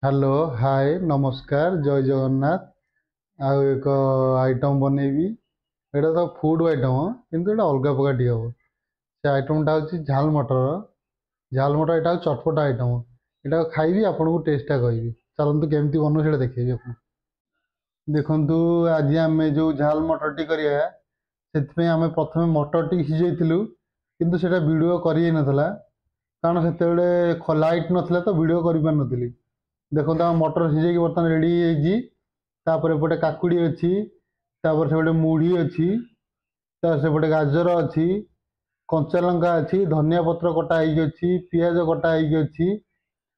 Hello hi नमस्कार जय जगन्नाथ। आउ एक आइटम बनैबी एटा तो फूड आइटम किंतु एटा अलग प्रकार टी हम से आइटमटा हूँ झाल मटर एटा चटपटा आइटम एटा खाइबी आपको टेस्टा कहबी चलतु केमती बनो से देखेबी आप देखु आज आम जो झाल मटर टी करिया से आम प्रथम मटर टी सिझेलु किंतु सेटा वीडियो करी नथला कारण से लाइट नथला तो वीडियो करि पार नथली। देखो मटर सिझे बर्तमान रेडी एपटे काकुड़ी अच्छी सेपटे मुढ़ी अच्छी सेपटे गाजर अच्छी कंचा लंका अच्छी धनिया पत्र कटा अच्छी पियाज कटा अच्छी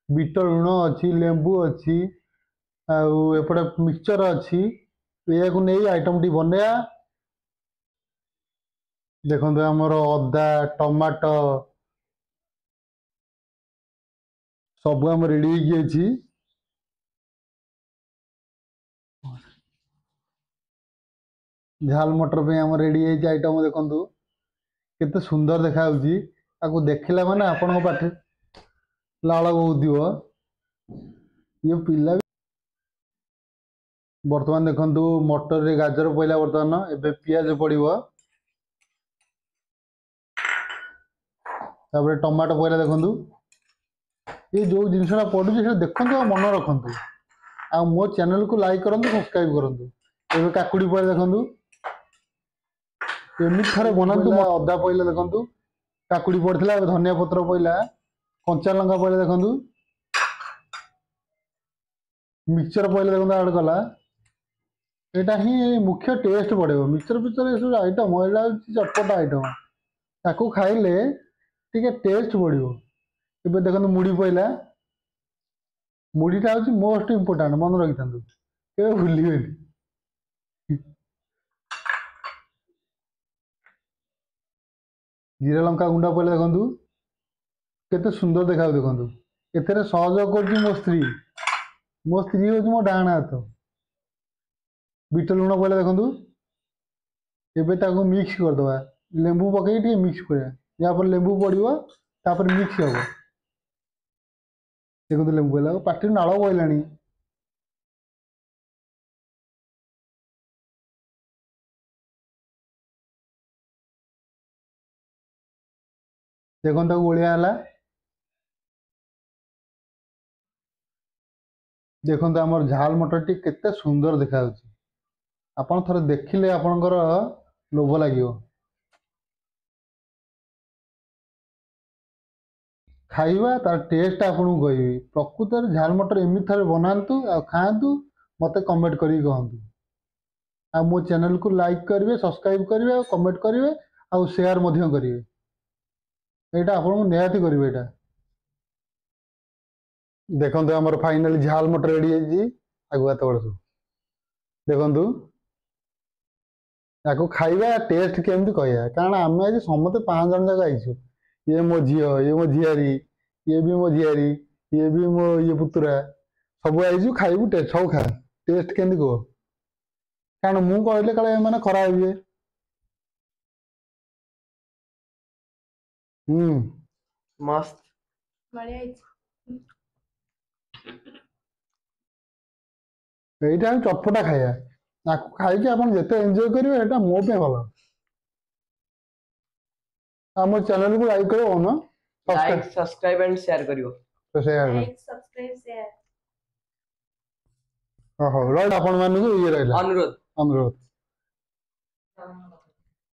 बीट लुण अच्छी लेंबू अच्छी आउटे मिक्सचर अच्छी या नहीं आइटम टी बनया देखो आमर अदा टमाटो सब आम रेडी अच्छी झाल मटर पे आम रेडी आइटम देखु केते सुंदर देखा आपको देखला माने आपण पाटे लाल बहुथिव ये पिला बर्तमान देखु मटर रे गाजर पड़ा बर्तमान एबे पियाज पड़ो टमाटो पड़ा देखु ये जो जिनसा पड़ू देखु मन रखु आ मो चैनल को लाइक करूँ सब्सक्राइब करूँ ए काकुड़ी पड़ा देखु एमती थे बनातु अदा पड़ा देखु काकुड़ी पड़ता धनिया पत्र पड़ा कंचा लंका पड़ा देखु मिक्सचर पहले देखो ऐड कला यहाँ ही मुख्य टेस्ट बढ़े मिक्सचर पिक्चर ये सब आइटम यहाँ चटपटा आइटम ताकू खाइले टे टेस्ट बढ़ो। ए देखो मुड़ी पड़ा मुड़ीटा हूँ मोस्ट इम्पोर्टाट मन रखी था भूल जीरा लंका गुंडा पड़ा देखु केते सुंदर देखा देखु एथे सहयोग कर मो स्त्री हूँ मो डाण हाथ बीट लुण पड़ा देखु एवं मिक्स करदे लेंबू पकई मिक्स कर लेंबू पड़ो तापर मिक्स हम देखो लेंबू पड़ा पाटी नाड़ बहला देखो ओलिया देखो आमर झाल मटर टी केते सुंदर देखा आपण थोड़े देखिले आपणकर लोभ लगे खाइबा तार टेस्ट आपको कहबी प्रकृत झाल मटर एमती थे बनातु आ खातु मत कमेंट करी कहतु आ मो चैनल को लाइक करेंगे सब्सक्राइब करेंगे कमेंट करेंगे आ शेयर करेंगे यहाँ आपको निहाती करेंगे यहाँ देखो आमर फाइनाली झाल मटर रेडी आगुआ तौड़ सब देखु या खाइबा टेस्ट केमती कह कारण आम आज समस्त 5 जन जाक आईचु ये मो झी ये मो झियारी ये भी मो झियारी ये भी मो ये पुतुरा सब आईचु खाइबू टेस्ट सब खा टेस्ट केमती कह कारण मु कहले काले माने खराब हुए मस्त बढ़िया यहीटा चटपटा खाया आपको खाई आप एंजॉय करेंगे मो पे भल आम चैनल को लाइक करो ना लाइक सब्सक्राइब एंड शेयर करियो तो शेयर लाइक सब्सक्राइब शेयर हो राइट आपण मानू ये रहला अनुरोध अनुरोध।